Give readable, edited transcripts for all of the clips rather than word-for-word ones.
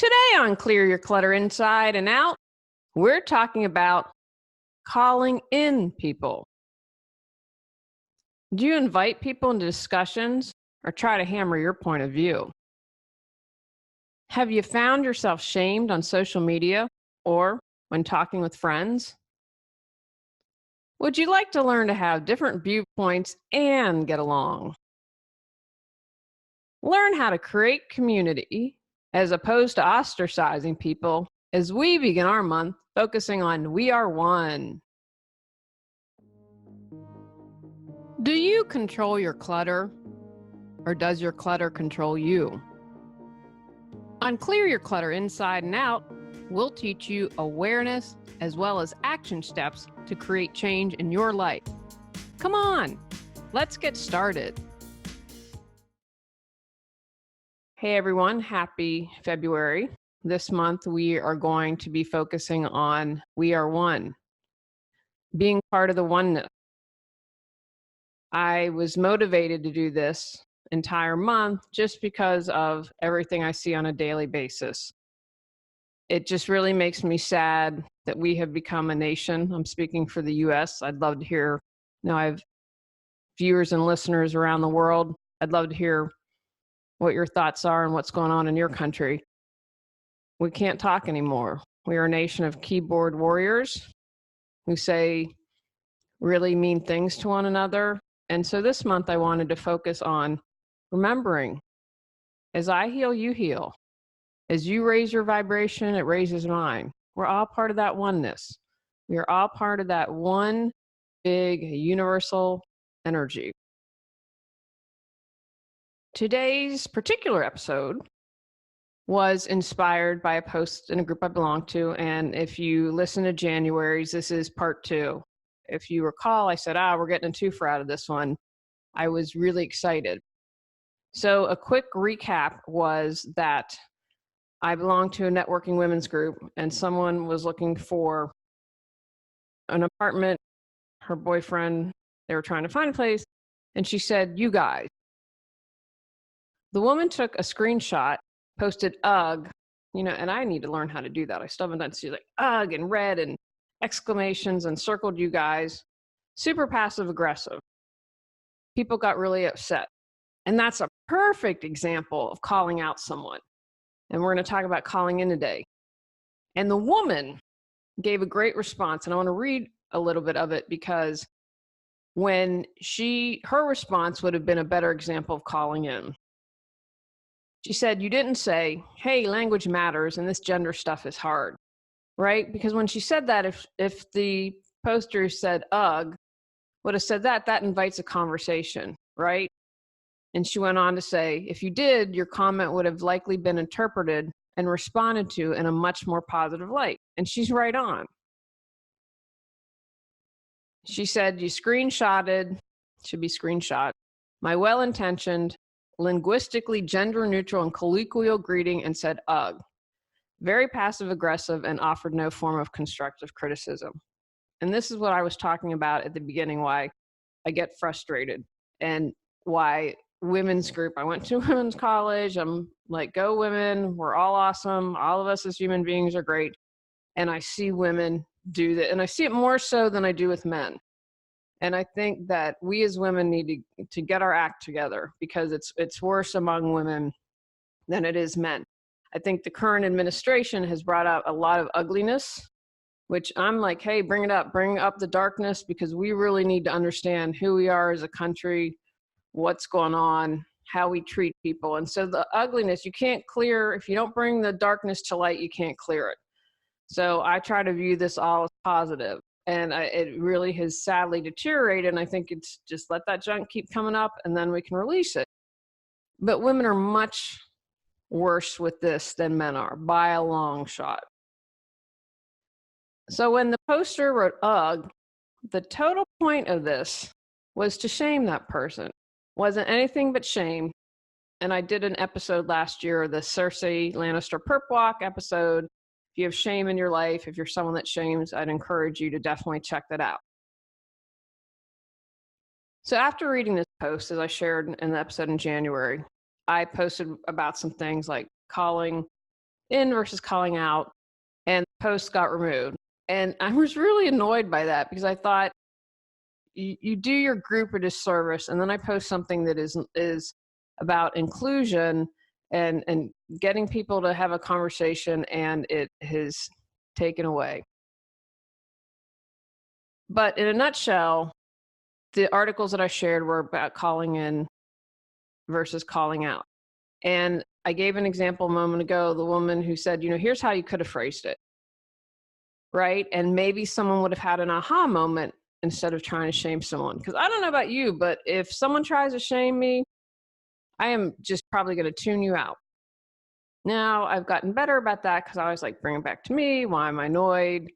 Today on Clear Your Clutter Inside and Out, we're talking about calling in people. Do you invite people into discussions or try to hammer your point of view? Have you found yourself shamed on social media or when talking with friends? Would you like to learn to have different viewpoints and get along? Learn how to create community as opposed to ostracizing people as we begin our month focusing on We Are One. Do you control your clutter, or does your clutter control you? On Clear Your Clutter Inside and Out, we'll teach you awareness as well as action steps to create change in your life. Come on, let's get started. Hey everyone, happy February. This month we are going to be focusing on We Are One, being part of the oneness. I was motivated to do this entire month just because of everything I see on a daily basis. It just really makes me sad that we have become a nation. I'm speaking for the US. I'd love to hear, I have viewers and listeners around the world. I'd love to hear what your thoughts are and what's going on in your country. We can't talk anymore. We are a nation of keyboard warriors who say really mean things to one another. And so this month I wanted to focus on remembering, as I heal, you heal. As you raise your vibration, it raises mine. We're all part of that oneness. We are all part of that one big universal energy. Today's particular episode was inspired by a post in a group I belong to. And if you listen to January's, this is part 2. If you recall, I said, we're getting a twofer out of this one. I was really excited. So a quick recap was that I belong to a networking women's group, and someone was looking for an apartment. Her boyfriend, they were trying to find a place, and she said, "You guys." The woman took a screenshot, posted "ugh," and I need to learn how to do that. I still haven't done. She's like "ugh" and red and exclamations and circled "you guys." Super passive aggressive. People got really upset. And that's a perfect example of calling out someone. And we're going to talk about calling in today. And the woman gave a great response. And I want to read a little bit of it because her response would have been a better example of calling in. She said, "You didn't say, hey, language matters and this gender stuff is hard," right? Because when she said that, if the poster said "ugh," would have said that invites a conversation, right? And she went on to say, if you did, your comment would have likely been interpreted and responded to in a much more positive light. And she's right on. She said, you screenshotted, should be screenshot, my well-intentioned, linguistically gender-neutral and colloquial greeting and said, ugh. Very passive-aggressive and offered no form of constructive criticism. And this is what I was talking about at the beginning, why I get frustrated and why women's group, I went to women's college. I'm like, go women, we're all awesome. All of us as human beings are great. And I see women do that. And I see it more so than I do with men. And I think that we as women need to get our act together because it's worse among women than it is men. I think the current administration has brought out a lot of ugliness, which I'm like, hey, bring it up, bring up the darkness, because we really need to understand who we are as a country, what's going on, how we treat people. And so the ugliness, you can't clear, if you don't bring the darkness to light, you can't clear it. So I try to view this all as positive. And it really has sadly deteriorated. And I think it's just let that junk keep coming up and then we can release it. But women are much worse with this than men are by a long shot. So when the poster wrote "ugh," the total point of this was to shame that person. Wasn't anything but shame. And I did an episode last year, the Cersei Lannister Perp Walk episode. If you have shame in your life, if you're someone that shames, I'd encourage you to definitely check that out. So after reading this post, as I shared in the episode in January, I posted about some things like calling in versus calling out, and the post got removed. And I was really annoyed by that because I thought you do your group a disservice, and then I post something that is about inclusion and getting people to have a conversation, and it has taken away. But in a nutshell, the articles that I shared were about calling in versus calling out. And I gave an example a moment ago, the woman who said, here's how you could have phrased it, right? And maybe someone would have had an aha moment instead of trying to shame someone. Because I don't know about you, but if someone tries to shame me, I am just probably going to tune you out. Now, I've gotten better about that because I always bring it back to me. Why am I annoyed?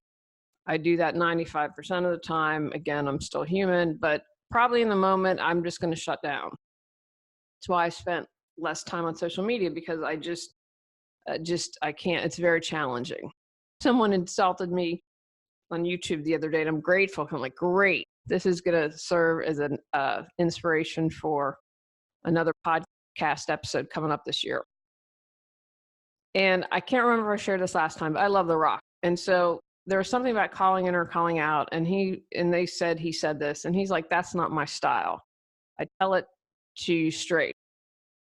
I do that 95% of the time. Again, I'm still human, but probably in the moment, I'm just going to shut down. That's why I spent less time on social media, because I can't. It's very challenging. Someone insulted me on YouTube the other day, and I'm grateful. I'm like, great. This is going to serve as an inspiration for another podcast episode coming up this year. And I can't remember if I shared this last time, but I love The Rock. And so there was something about calling in or calling out, and they said he said this, and he's like, that's not my style. I tell it to you straight.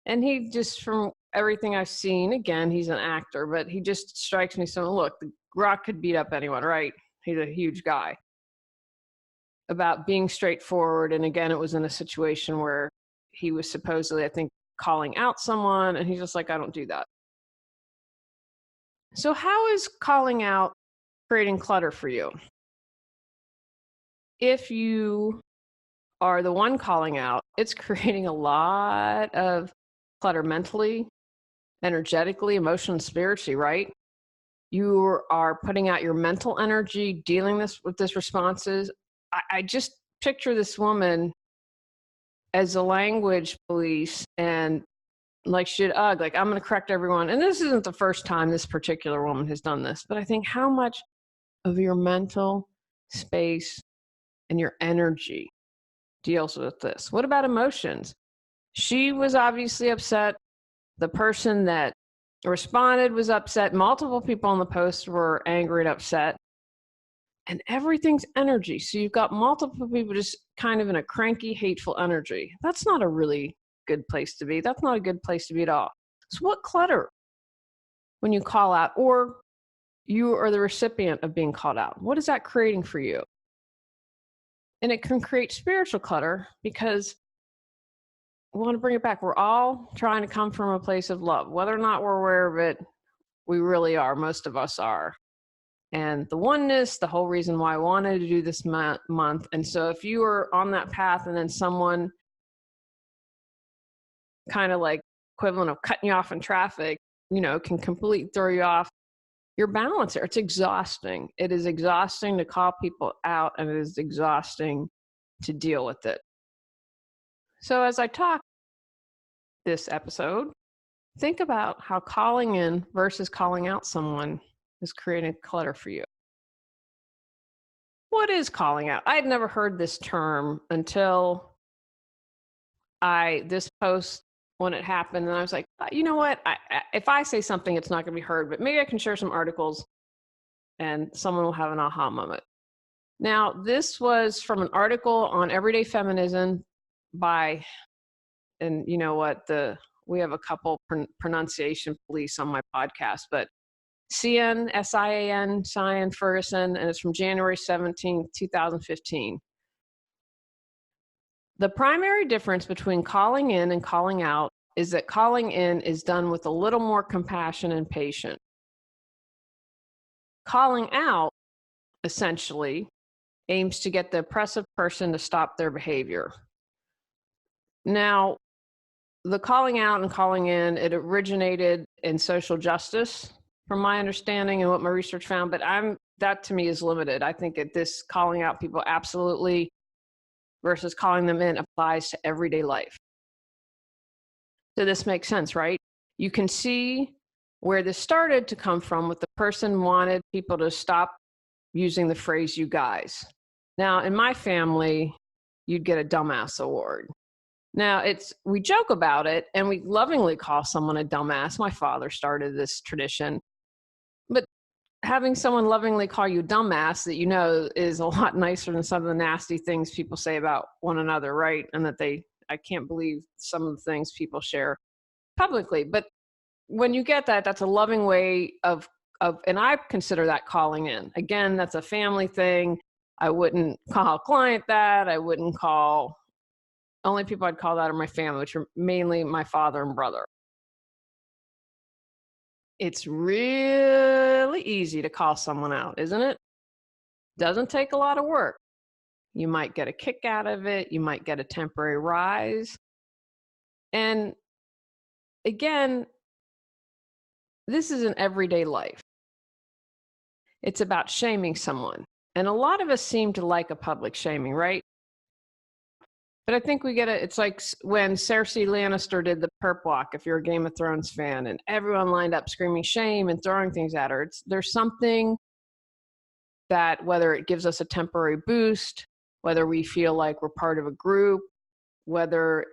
And he just, from everything I've seen, again, he's an actor, but he just strikes me so, look, The Rock could beat up anyone, right? He's a huge guy. About being straightforward. And again, it was in a situation where he was supposedly, I think, calling out someone, and he's just like, I don't do that. So how is calling out creating clutter for you? If you are the one calling out, it's creating a lot of clutter mentally, energetically, emotionally, spiritually, right? You are putting out your mental energy, dealing with this responses. I just picture this woman as a language police, and I'm going to correct everyone. And this isn't the first time this particular woman has done this, but I think how much of your mental space and your energy deals with this. What about emotions? She was obviously upset. The person that responded was upset. Multiple people on the post were angry and upset. And everything's energy. So you've got multiple people just kind of in a cranky, hateful energy. That's not a really good place to be. That's not a good place to be at all. So what clutter when you call out, or you are the recipient of being called out? What is that creating for you? And it can create spiritual clutter, because we want to bring it back. We're all trying to come from a place of love. Whether or not we're aware of it, we really are. Most of us are. And the oneness, the whole reason why I wanted to do this month. And so if you are on that path and then someone kind of equivalent of cutting you off in traffic, can completely throw you off your balance there. It's exhausting. It is exhausting to call people out, and it is exhausting to deal with it. So as I talk this episode, think about how calling in versus calling out someone is creating clutter for you. What is calling out? I had never heard this term until this post, when it happened, and I was like, you know what? If I say something, it's not going to be heard, but maybe I can share some articles and someone will have an aha moment. Now, this was from an article on everyday feminism and you know what? We have a couple pronunciation police on my podcast, but Sian, S-I-A-N, Sian Ferguson, and it's from January 17, 2015. The primary difference between calling in and calling out is that calling in is done with a little more compassion and patience. Calling out, essentially, aims to get the oppressive person to stop their behavior. Now, the calling out and calling in, it originated in social justice, from my understanding and what my research found, but that to me is limited. I think this calling out people absolutely versus calling them in applies to everyday life. So this makes sense, right? You can see where this started to come from with the person wanted people to stop using the phrase "you guys." Now, in my family, you'd get a dumbass award. Now, we joke about it and we lovingly call someone a dumbass. My father started this tradition. having someone lovingly call you dumbass that you know is a lot nicer than some of the nasty things people say about one another, right? And that I can't believe some of the things people share publicly. But when you get that, that's a loving way of, and I consider that calling in. Again, that's a family thing. I wouldn't call a client that. I wouldn't call, only people I'd call that are my family, which are mainly my father and brother. It's really easy to call someone out, isn't it? Doesn't take a lot of work. You might get a kick out of it. You might get a temporary rise. And again, this is an everyday life. It's about shaming someone. And a lot of us seem to like a public shaming, right? But I think we get it. It's like when Cersei Lannister did the perp walk, if you're a Game of Thrones fan, and everyone lined up screaming shame and throwing things at her. There's something that, whether it gives us a temporary boost, whether we feel like we're part of a group, whether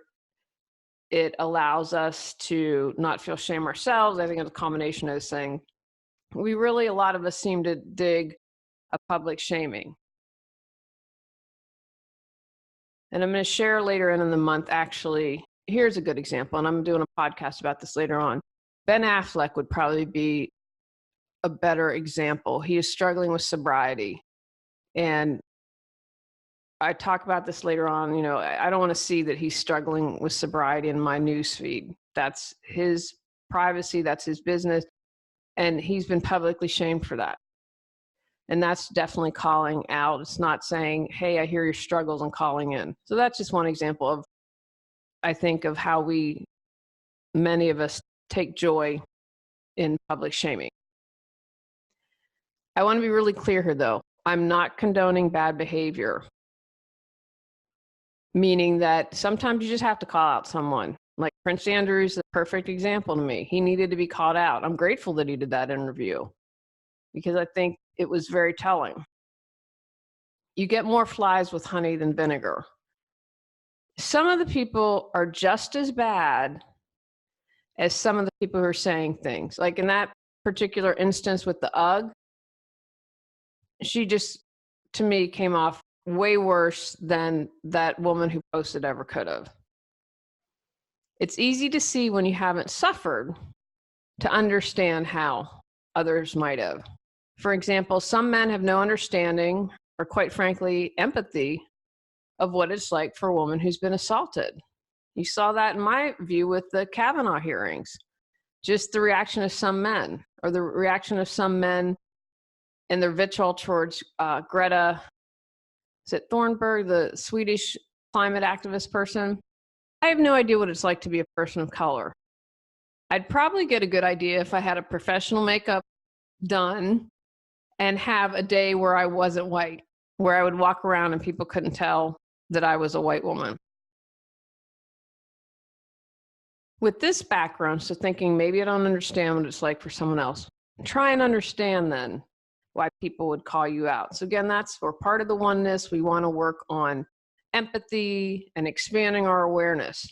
it allows us to not feel shame ourselves. I think it's a combination of this thing. A lot of us seem to dig a public shaming. And I'm going to share later in the month, actually, here's a good example, and I'm doing a podcast about this later on. Ben Affleck would probably be a better example. He is struggling with sobriety. And I talk about this later on. You know, I don't want to see that he's struggling with sobriety in my newsfeed. That's his privacy. That's his business. And he's been publicly shamed for that. And that's definitely calling out. It's not saying, hey, I hear your struggles and calling in. So that's just one example of, I think, of how many of us take joy in public shaming. I want to be really clear here, though. I'm not condoning bad behavior, meaning that sometimes you just have to call out someone. Like Prince Andrew is the perfect example to me. He needed to be called out. I'm grateful that he did that interview because I think it was very telling. You get more flies with honey than vinegar. Some of the people are just as bad as some of the people who are saying things. Like in that particular instance with the UGG, she just, to me, came off way worse than that woman who posted ever could have. It's easy to see when you haven't suffered to understand how others might have. For example, some men have no understanding or, quite frankly, empathy of what it's like for a woman who's been assaulted. You saw that in my view with the Kavanaugh hearings. Just the reaction of some men, or the reaction of some men and their vitriol towards Greta, is it Thunberg, the Swedish climate activist person? I have no idea what it's like to be a person of color. I'd probably get a good idea if I had a professional makeup done and have a day where I wasn't white, where I would walk around and people couldn't tell that I was a white woman. With this background, so thinking maybe I don't understand what it's like for someone else, try and understand then why people would call you out. So again, we're part of the oneness. We want to work on empathy and expanding our awareness.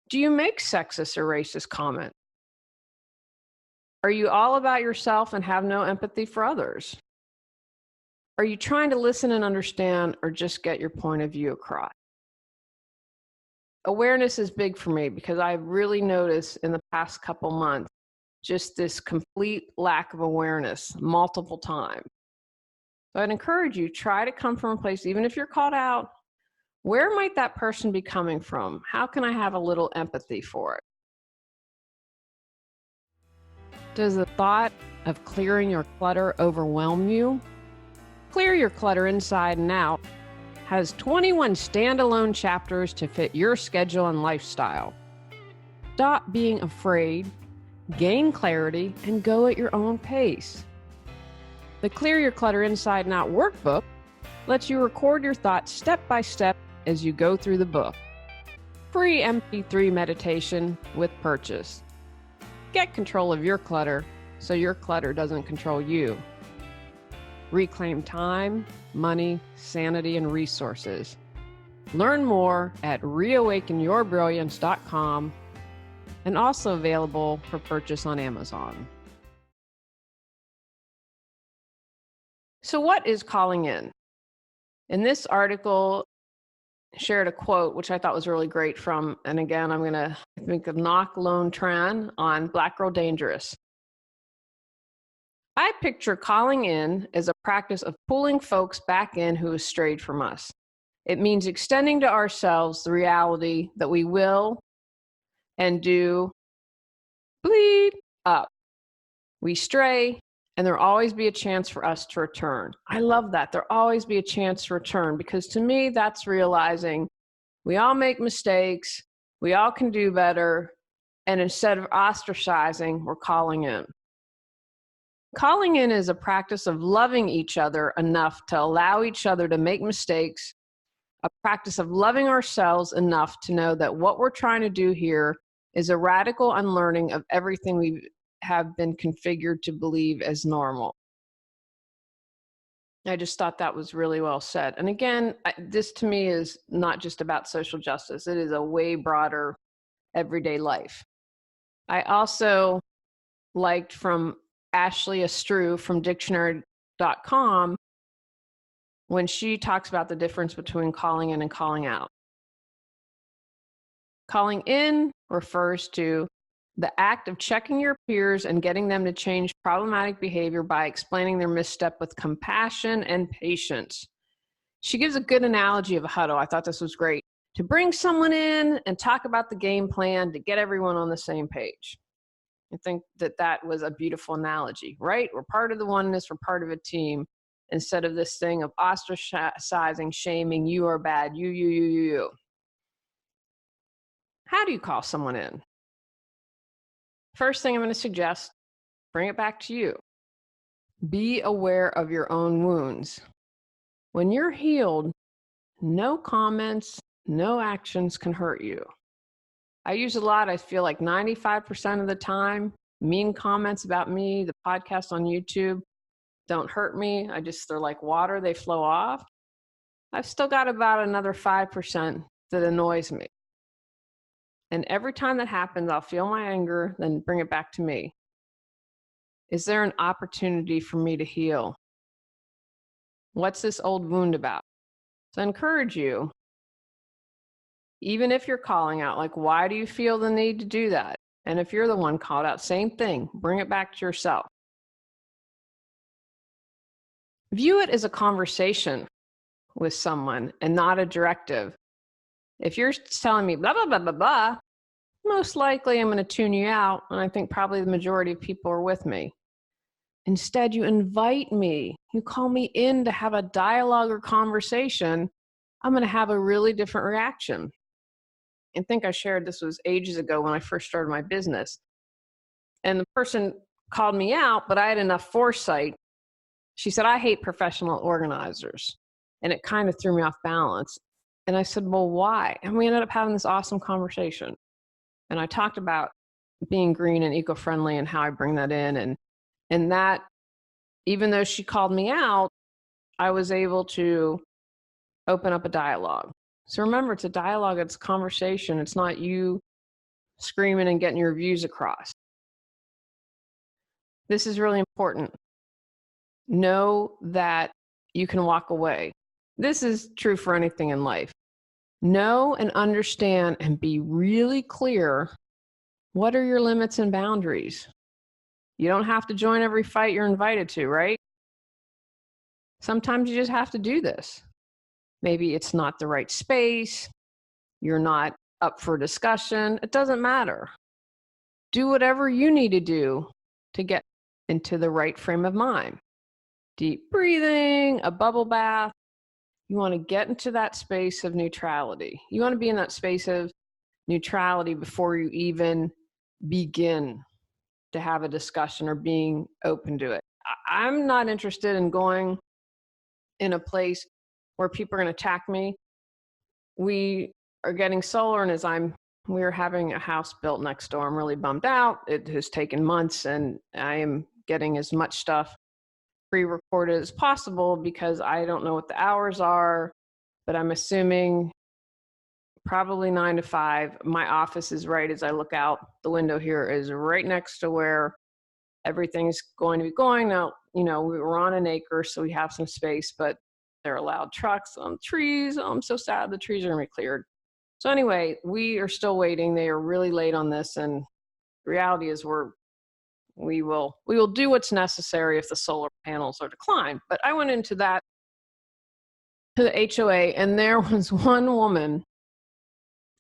Do you make sexist or racist comments? Are you all about yourself and have no empathy for others? Are you trying to listen and understand or just get your point of view across? Awareness is big for me because I've really noticed in the past couple months just this complete lack of awareness multiple times. So I'd encourage you, try to come from a place, even if you're called out, where might that person be coming from? How can I have a little empathy for it? Does the thought of clearing your clutter overwhelm you? Clear Your Clutter Inside and Out has 21 standalone chapters to fit your schedule and lifestyle. Stop being afraid, gain clarity, and go at your own pace. The Clear Your Clutter Inside and Out workbook lets you record your thoughts step by step as you go through the book. Free MP3 meditation with purchase. Get control of your clutter so your clutter doesn't control you. Reclaim time, money, sanity, and resources. Learn more at reawakenyourbrilliance.com and also available for purchase on Amazon. So what is calling in? In this article, shared a quote, which I thought was really great from, and again, I'm going to think of Ngoc Loan Tran on Black Girl Dangerous. I picture calling in as a practice of pulling folks back in who have strayed from us. It means extending to ourselves the reality that we will and do bleed up. We stray, and there'll always be a chance for us to return. I love that. There'll always be a chance to return, because to me, that's realizing we all make mistakes, we all can do better, and instead of ostracizing, we're calling in. Calling in is a practice of loving each other enough to allow each other to make mistakes, a practice of loving ourselves enough to know that what we're trying to do here is a radical unlearning of everything we have been configured to believe as normal. I just thought that was really well said. And again, this to me is not just about social justice. It is a way broader everyday life. I also liked from Ashley Astru from dictionary.com when she talks about the difference between calling in and calling out. Calling in refers to the act of checking your peers and getting them to change problematic behavior by explaining their misstep with compassion and patience. She gives a good analogy of a huddle. I thought this was great. To bring someone in and talk about the game plan to get everyone on the same page. I think that that was a beautiful analogy, right? We're part of the oneness, we're part of a team, instead of this thing of ostracizing, shaming, you are bad, you. How do you call someone in? First thing I'm going to suggest, bring it back to you. Be aware of your own wounds. When you're healed, no comments, no actions can hurt you. I use a lot, I feel like 95% of the time, mean comments about me, the podcast on YouTube don't hurt me. They're like water, they flow off. I've still got about another 5% that annoys me. And every time that happens, I'll feel my anger, then bring it back to me. Is there an opportunity for me to heal? What's this old wound about? So I encourage you, even if you're calling out, like, why do you feel the need to do that? And if you're the one called out, same thing, bring it back to yourself. View it as a conversation with someone and not a directive. If you're telling me blah, blah, blah, blah, blah, most likely I'm going to tune you out, and I think probably the majority of people are with me. Instead, you invite me. You call me in to have a dialogue or conversation. I'm going to have a really different reaction. I think I shared this was ages ago when I first started my business. And the person called me out, but I had enough foresight. She said, I hate professional organizers. And it kind of threw me off balance. And I said, well, why? And we ended up having this awesome conversation. And I talked about being green and eco-friendly and how I bring that in. And that, even though she called me out, I was able to open up a dialogue. So remember, it's a dialogue, it's a conversation. It's not you screaming and getting your views across. This is really important. Know that you can walk away. This is true for anything in life. Know and understand and be really clear, what are your limits and boundaries? You don't have to join every fight you're invited to, right? Sometimes you just have to do this. Maybe it's not the right space. You're not up for discussion. It doesn't matter. Do whatever you need to do to get into the right frame of mind. Deep breathing, a bubble bath. You want to get into that space of neutrality. You want to be in that space of neutrality before you even begin to have a discussion or being open to it. I'm not interested in going in a place where people are going to attack me. We are getting solar, and we're having a house built next door. I'm really bummed out. It has taken months, and I am getting as much stuff pre-recorded as possible because I don't know what the hours are, but I'm assuming probably 9 to 5. My office is right as I look out the window here is right next to where everything's going to be going. Now, we were on an acre, so we have some space, but they're allowed trucks on trees. Oh, I'm so sad the trees are going to be cleared. So anyway, we are still waiting. They are really late on this, and the reality is we will do what's necessary if the solar panels are declined. But I went into that to the HOA, and there was one woman.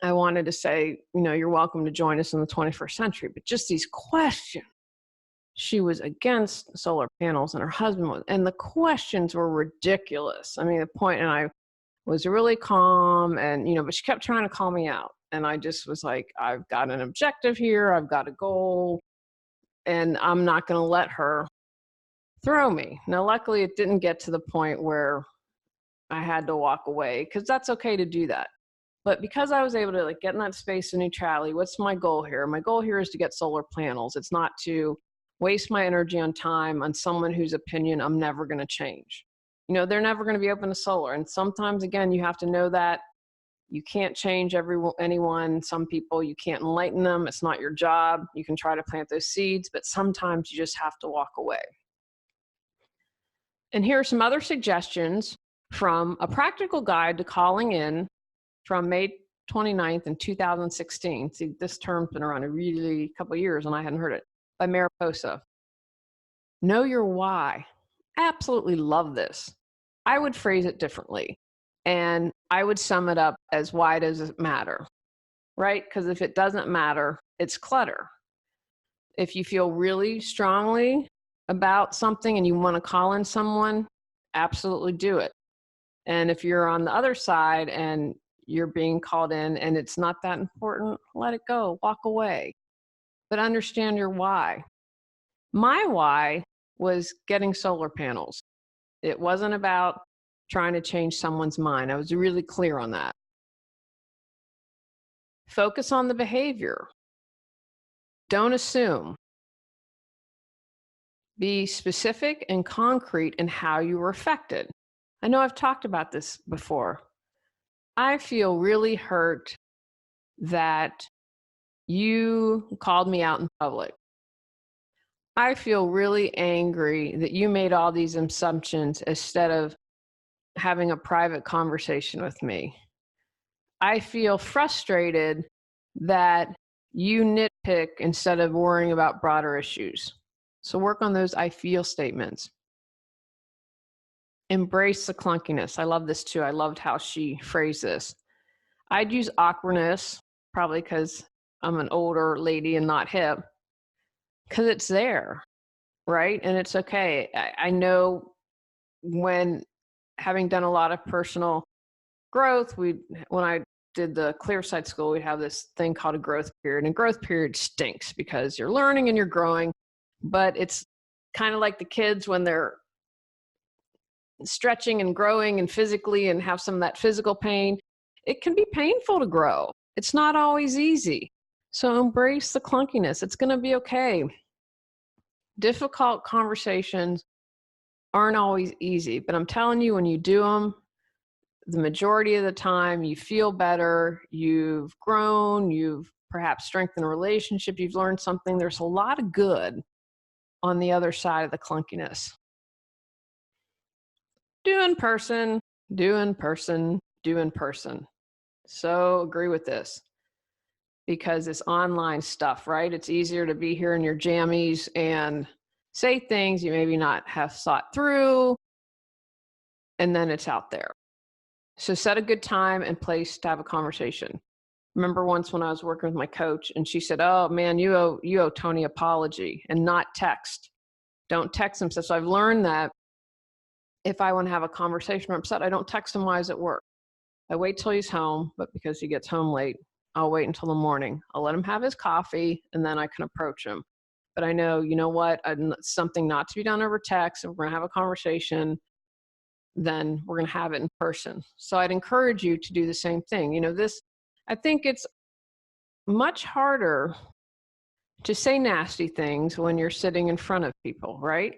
I wanted to say, you're welcome to join us in the 21st century, but just these questions. She was against solar panels, and her husband was, and the questions were ridiculous. I mean, and I was really calm, and but she kept trying to call me out, and I just was like, I've got an objective here, I've got a goal, and I'm not going to let her throw me. Now, luckily, it didn't get to the point where I had to walk away, because that's okay to do that. But because I was able to get in that space of neutrality, what's my goal here? My goal here is to get solar panels. It's not to waste my energy on time on someone whose opinion I'm never going to change. They're never going to be open to solar. And sometimes, again, you have to know that you can't change anyone. Some people, you can't enlighten them. It's not your job. You can try to plant those seeds, but sometimes you just have to walk away. And here are some other suggestions from a practical guide to calling in from May 29th in 2016. See, this term's been around a couple of years, and I hadn't heard it, by Mariposa. Know your why. I absolutely love this. I would phrase it differently, and I would sum it up as, why does it matter? Right? Because if it doesn't matter, it's clutter. If you feel really strongly about something and you want to call in someone, absolutely do it. And if you're on the other side and you're being called in and it's not that important, let it go, walk away. But understand your why. My why was getting solar panels. It wasn't about trying to change someone's mind. I was really clear on that. Focus on the behavior. Don't assume. Be specific and concrete in how you were affected. I know I've talked about this before. I feel really hurt that you called me out in public. I feel really angry that you made all these assumptions instead of having a private conversation with me. I feel frustrated that you nitpick instead of worrying about broader issues. So work on those I feel statements. Embrace the clunkiness. I love this too. I loved how she phrased this. I'd use awkwardness, probably because I'm an older lady and not hip, because it's there, right? And it's okay. I know, when having done a lot of personal growth, when I did the Clearside School, we'd have this thing called a growth period, and growth period stinks because you're learning and you're growing, but it's kind of like the kids when they're stretching and growing and physically and have some of that physical pain. It can be painful to grow. It's not always easy. So embrace the clunkiness. It's going to be okay. Difficult conversations aren't always easy, but I'm telling you, when you do them, the majority of the time you feel better, you've grown, you've perhaps strengthened a relationship, you've learned something. There's a lot of good on the other side of the clunkiness. Do in person, do in person, do in person. So agree with this, because it's online stuff, right? It's easier to be here in your jammies and say things you maybe not have thought through, and then it's out there. So set a good time and place to have a conversation. Remember once when I was working with my coach and she said, "Oh man, you owe Tony apology," and not text. Don't text him. So I've learned that if I want to have a conversation or upset, I don't text him while he's at work. I wait till he's home, but because he gets home late, I'll wait until the morning. I'll let him have his coffee and then I can approach him. But I know, you know what, something not to be done over text. If we're going to have a conversation, then we're going to have it in person. So I'd encourage you to do the same thing. I think it's much harder to say nasty things when you're sitting in front of people, right?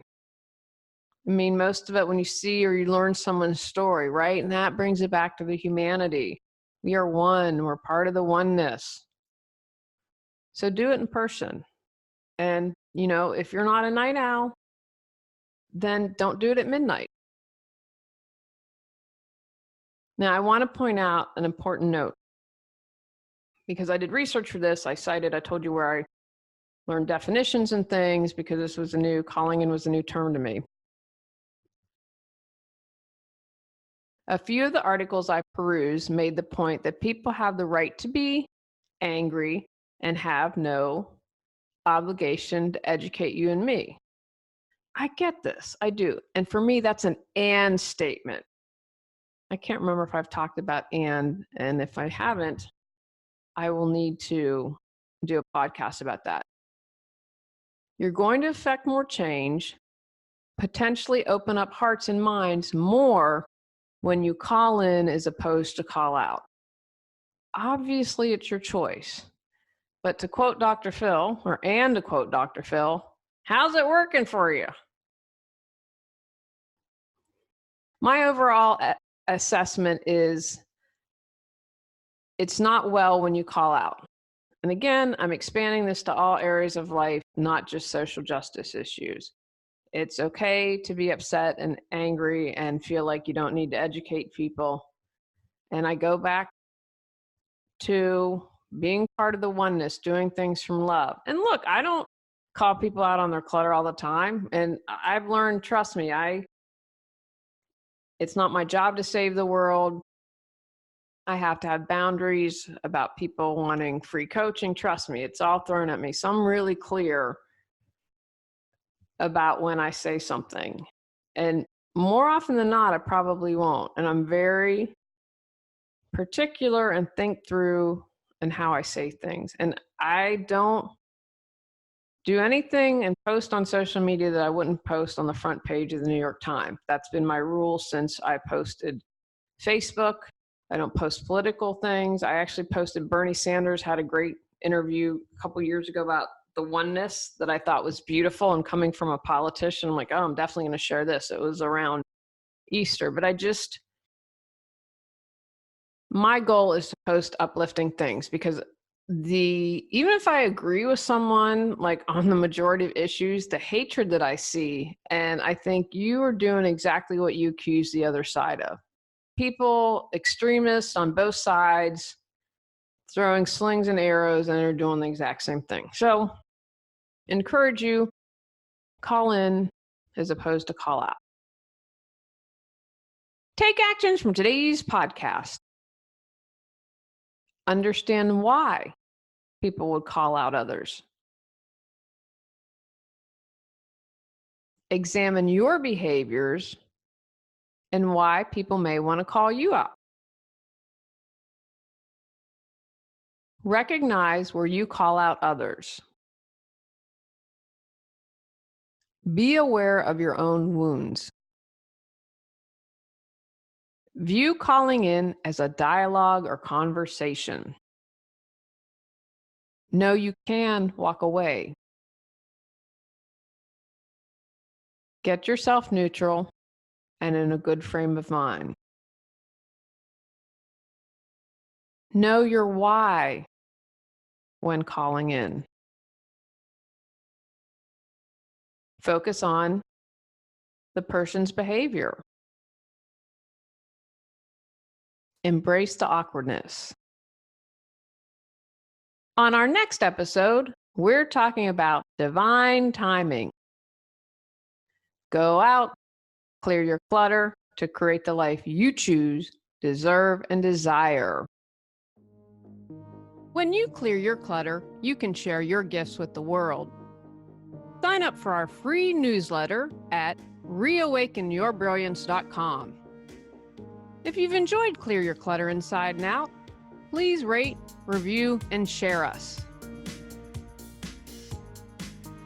I mean, most of it when you see or you learn someone's story, right? And that brings it back to the humanity. We are one. We're part of the oneness. So do it in person. And, if you're not a night owl, then don't do it at midnight. Now, I want to point out an important note. Because I did research for this, I told you where I learned definitions and things, because this was calling in was a new term to me. A few of the articles I perused made the point that people have the right to be angry and have no obligation to educate you and me. I get this, I do. And for me, that's an and statement. I can't remember if I've talked about and if I haven't, I will need to do a podcast about that. You're going to affect more change, potentially open up hearts and minds more when you call in as opposed to call out. Obviously, it's your choice. But to quote Dr. Phil, to quote Dr. Phil, how's it working for you? My overall assessment is it's not well when you call out. And again, I'm expanding this to all areas of life, not just social justice issues. It's okay to be upset and angry and feel like you don't need to educate people. And I go back to being part of the oneness, doing things from love. And look, I don't call people out on their clutter all the time. And I've learned, trust me, it's not my job to save the world. I have to have boundaries about people wanting free coaching. Trust me, it's all thrown at me. So I'm really clear about when I say something. And more often than not, I probably won't. And I'm very particular and think through and how I say things. And I don't do anything and post on social media that I wouldn't post on the front page of the New York Times. That's been my rule since I posted Facebook. I don't post political things. I actually posted Bernie Sanders had a great interview a couple years ago about the oneness that I thought was beautiful, and coming from a politician, I'm like, oh, I'm definitely going to share this. It was around Easter, but my goal is to post uplifting things, because even if I agree with someone like on the majority of issues, the hatred that I see, and I think you are doing exactly what you accuse the other side of. People, extremists on both sides, throwing slings and arrows, and they're doing the exact same thing. So encourage you, call in as opposed to call out. Take actions from today's podcast. Understand why people would call out others. Examine your behaviors and why people may want to call you out. Recognize where you call out others. Be aware of your own wounds. View calling in as a dialogue or conversation. Know you can walk away. Get yourself neutral and in a good frame of mind. Know your why when calling in. Focus on the person's behavior. Embrace the awkwardness. On our next episode, we're talking about divine timing. Go out, clear your clutter to create the life you choose, deserve, and desire. When you clear your clutter, you can share your gifts with the world. Sign up for our free newsletter at reawakenyourbrilliance.com. If you've enjoyed Clear Your Clutter Inside and Out, please rate, review, and share us.